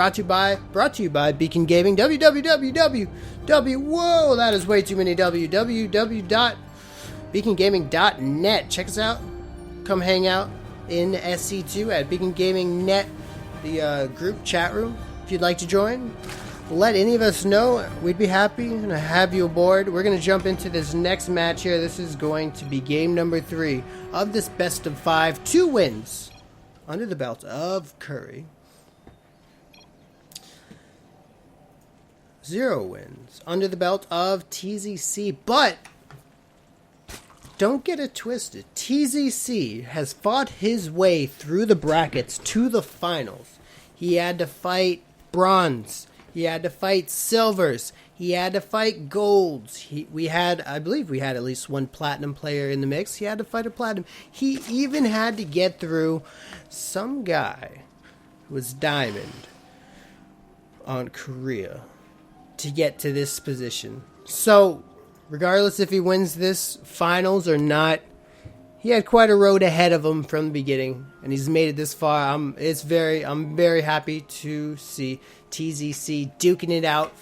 Brought to you by Beacon Gaming. Whoa, that is way too many. www.BeaconGamingnet. Check us out. Come hang out in SC2 at BeaconGamingnet, the group chat room. If you'd like to join, let any of us know. We'd be happy to have you aboard. We're going to jump into this next match here. This is going to be game number 3 of this best of 5. 2 wins under the belt of Kuri. 0 wins under the belt of TzC. But don't get it twisted. TzC has fought his way through the brackets to the finals. He had to fight bronze. He had to fight silvers. He had to fight golds. I believe we had at least one platinum player in the mix. He had to fight a platinum. He even had to get through some guy who was diamond on Korea to get to this position. So, regardless if he wins this finals or not, he had quite a road ahead of him from the beginning, and he's made it this far. I'm very happy to see TzC duking it out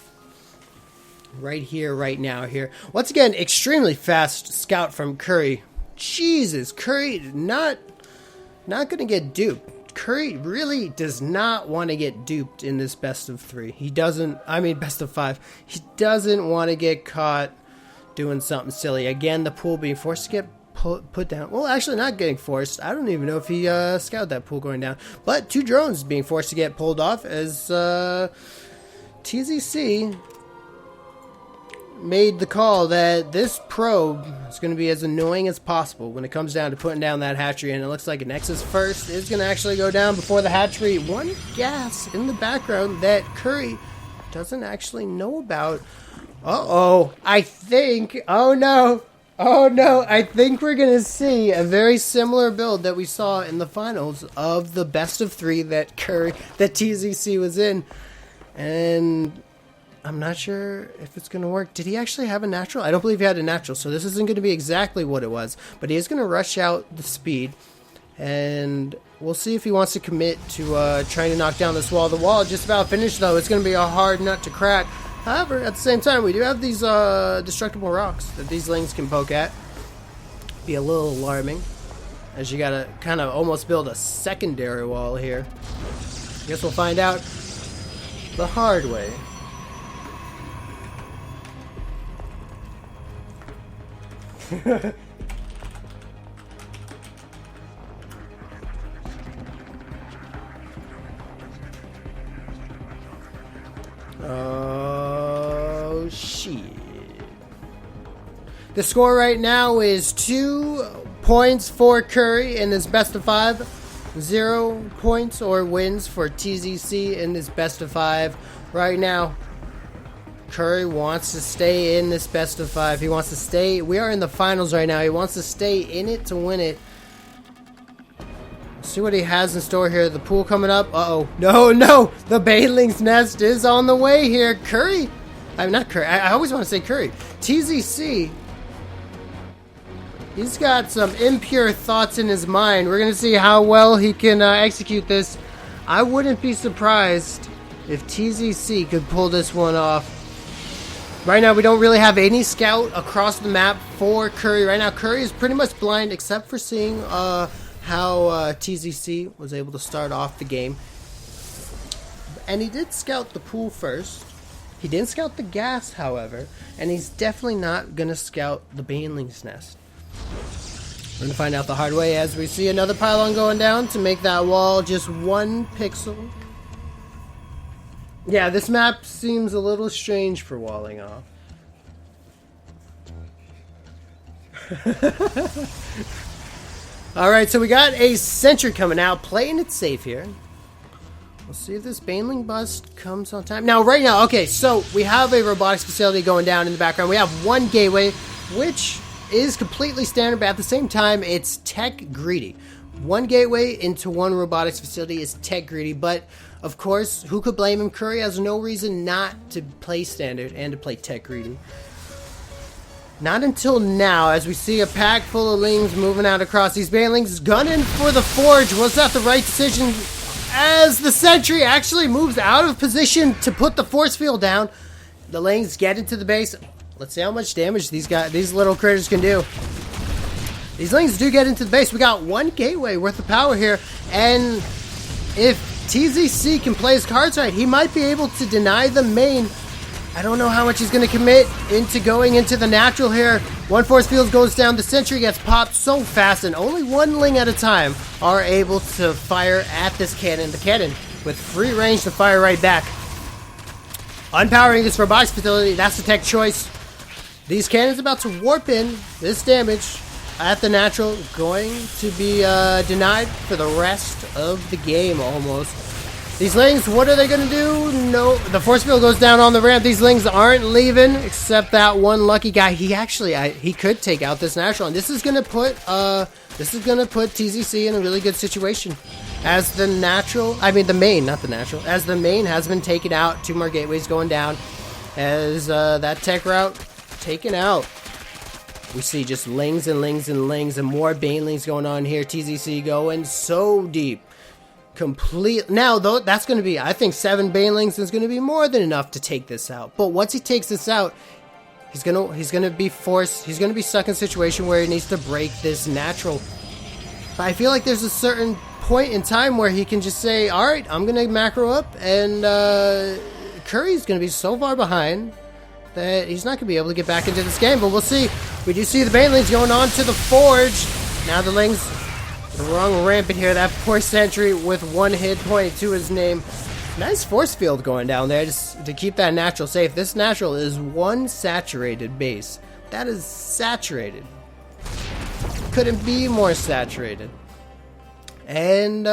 right here, right now here. Once again, extremely fast scout from Kuri. Jesus, Kuri not gonna get duped. Kuri really does not want to get duped in this best of 3. He doesn't, best of 5. He doesn't want to get caught doing something silly. Again, the pool being forced to get put down. Well, actually not getting forced. I don't even know if he scouted that pool going down. But 2 drones being forced to get pulled off as TzC made the call that this probe is going to be as annoying as possible when it comes down to putting down that hatchery, and it looks like a Nexus first is going to actually go down before the hatchery. One gas in the background that Kuri doesn't actually know about. I think we're going to see a very similar build that we saw in the finals of the best of 3 that TzC was in, and I'm not sure if it's going to work. Did he actually have a natural? I don't believe he had a natural, so this isn't going to be exactly what it was. But he is going to rush out the speed, and we'll see if he wants to commit to trying to knock down this wall. The wall is just about finished, though. It's going to be a hard nut to crack. However, at the same time, we do have these destructible rocks that these lings can poke at. Be a little alarming, as you got to kind of almost build a secondary wall here. I guess we'll find out the hard way. Oh shit. The score right now is 2 points for Kuri in this best of 5, 0 points or wins for TzC in this best of 5. Right now, Kuri wants to stay in this best of 5. He wants to stay. We are in the finals right now. He wants to stay in it to win it. See what he has in store here. The pool coming up. No. The Baneling's nest is on the way here. Kuri. I'm not Kuri. I always want to say Kuri. TzC. He's got some impure thoughts in his mind. We're going to see how well he can execute this. I wouldn't be surprised if TzC could pull this one off. Right now, we don't really have any scout across the map for Kuri. Right now, Kuri is pretty much blind, except for seeing how TzC was able to start off the game. And he did scout the pool first. He didn't scout the gas, however. And he's definitely not going to scout the Baneling's nest. We're going to find out the hard way as we see another pylon going down to make that wall just 1 pixel. Yeah, this map seems a little strange for walling off. Alright, so we got a sentry coming out, playing it safe here. We'll see if this Baneling bust comes on time. Now, right now, okay, so we have a robotics facility going down in the background. We have 1 gateway, which is completely standard, but at the same time, it's tech greedy. 1 gateway into 1 robotics facility is tech greedy, but of course, who could blame him? Kuri has no reason not to play standard and to play tech greedy. Not until now, as we see a pack full of lings moving out across these Banelings, gunning for the forge. Was that the right decision? as the sentry actually moves out of position to put the force field down. The Lings get into the base. Let's see how much damage these little critters can do. These Lings do get into the base. We got one gateway worth of power here, and if TzC can play his cards right, he might be able to deny the main. I don't know how much he's going to commit into going into the natural here. One force field goes down. The sentry gets popped so fast, and only one Ling at a time are able to fire at this cannon. The cannon with free range to fire right back. Unpowering this robotics facility, that's the tech choice. These cannons about to warp in. This damage at the natural going to be denied for the rest of the game almost. These Lings, what are they going to do? No, the force field goes down on the ramp. These Lings aren't leaving, except that one lucky guy. He actually, he could take out this natural, and this is going to put TzC in a really good situation. As the natural, I mean the main, not the natural, as the main has been taken out, 2 more gateways going down, as that tech route taken out. We see just Lings and Lings and Lings and more Banelings going on here. TzC going so deep. Complete. Now, though, that's going to be, I think 7 Banelings is going to be more than enough to take this out. But once he takes this out, he's going to be forced, he's going to be stuck in a situation where he needs to break this natural. But I feel like there's a certain point in time where he can just say, all right, I'm going to macro up, and Kuri's going to be so far behind that he's not going to be able to get back into this game. But we'll see. We do see the Banelings going on to the Forge. Now the Lings, the wrong ramp in here. That poor sentry with 1 hit point to his name. Nice force field going down there just to keep that natural safe. This natural is 1 saturated base. That is saturated. Couldn't be more saturated. And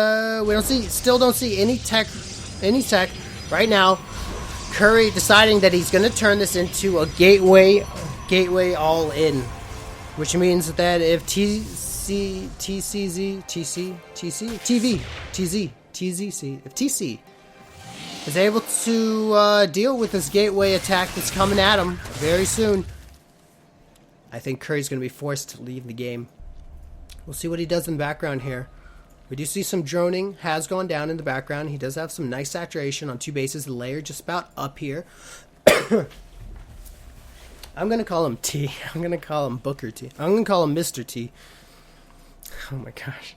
we still don't see any tech right now. Kuri deciding that he's going to turn this into a gateway all in, which means that if TzC, if TC is able to deal with this gateway attack that's coming at him very soon, I think Kuri's going to be forced to leave the game. We'll see what he does in the background here. We do see some droning has gone down in the background. He does have some nice saturation on 2 bases. The layer just about up here. I'm going to call him T. I'm going to call him Booker T. I'm going to call him Mr. T. Oh my gosh.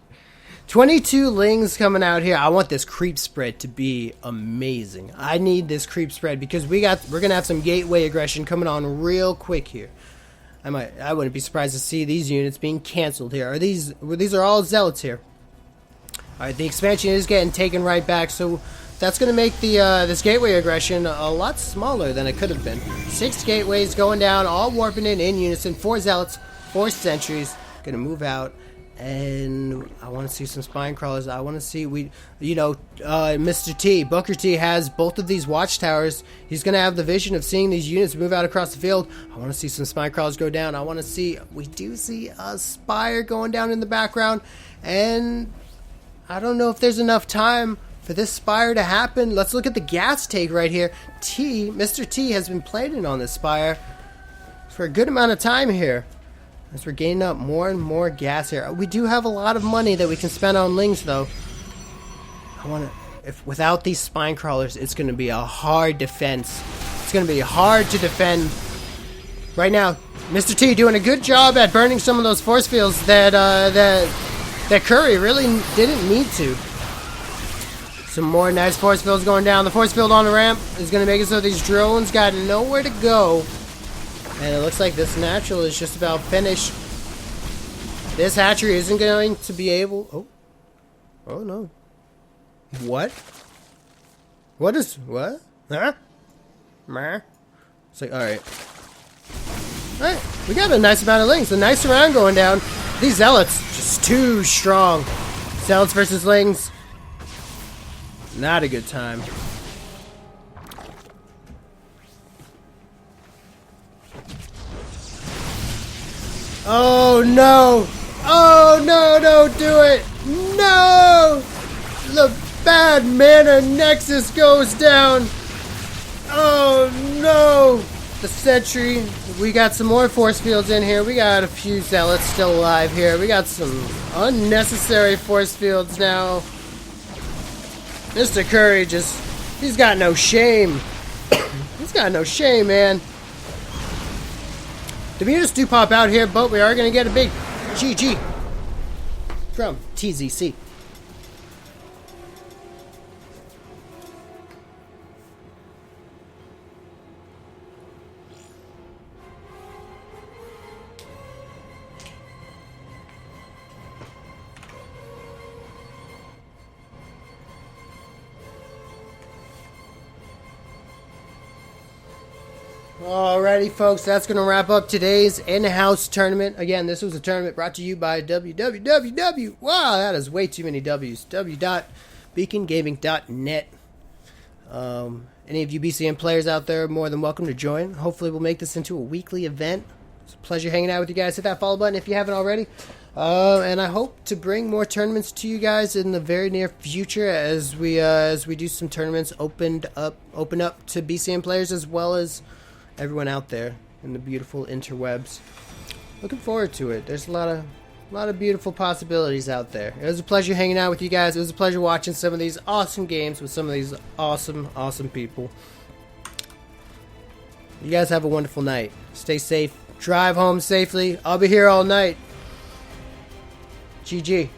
22 Lings coming out here. I want this creep spread to be amazing. I need this creep spread because we're going to have some gateway aggression coming on real quick here. I wouldn't be surprised to see these units being canceled here. These are all zealots here. Alright, the expansion is getting taken right back, so that's going to make the this gateway aggression a lot smaller than it could have been. 6 gateways going down, all warping in unison. 4 zealots, 4 sentries, going to move out. And I want to see some spine crawlers. I want to see, Mr. T, Booker T has both of these watchtowers. He's going to have the vision of seeing these units move out across the field. I want to see some spine crawlers go down. I want to see, we do see a spire going down in the background. And I don't know if there's enough time for this spire to happen. Let's look at the gas take right here. Mr. T has been planning on this spire for a good amount of time here. As we're gaining up more and more gas here. We do have a lot of money that we can spend on Lings, though. Without these spine crawlers, it's going to be a hard defense. It's going to be hard to defend. Right now, Mr. T doing a good job at burning some of those force fields that Kuri really didn't need to. Some more nice force fields going down. The force field on the ramp is going to make it so these drones got nowhere to go. And it looks like this natural is just about finished. This hatchery isn't going to be able... Oh no. What? What? Huh? Meh? It's like, alright. Alright, we got a nice amount of Lings. A nice round going down. These zealots, just too strong. Zealots versus Lings. Not a good time. Oh no! Oh no, don't do it! No! The bad mana nexus goes down! Oh no! The sentry. We got some more force fields in here. We got a few zealots still alive here. We got some unnecessary force fields now. Mr. Curry he's got no shame. He's got no shame, man. The mutas do pop out here, but we are going to get a big GG from TZC. Alrighty, folks, that's going to wrap up today's in-house tournament. Again, this was a tournament brought to you by www. Wow, that is way too many W's. w.BeaconGamingnet. Any of you BCN players out there are more than welcome to join. Hopefully, we'll make this into a weekly event. It's a pleasure hanging out with you guys. Hit that follow button if you haven't already. And I hope to bring more tournaments to you guys in the very near future as we do some tournaments open up to BCN players as well as everyone out there in the beautiful interwebs. Looking forward to it. There's a lot of beautiful possibilities out there. It was a pleasure hanging out with you guys. It was a pleasure watching some of these awesome games with some of these awesome people. You guys have a wonderful night. Stay safe. Drive home safely. I'll be here all night. GG.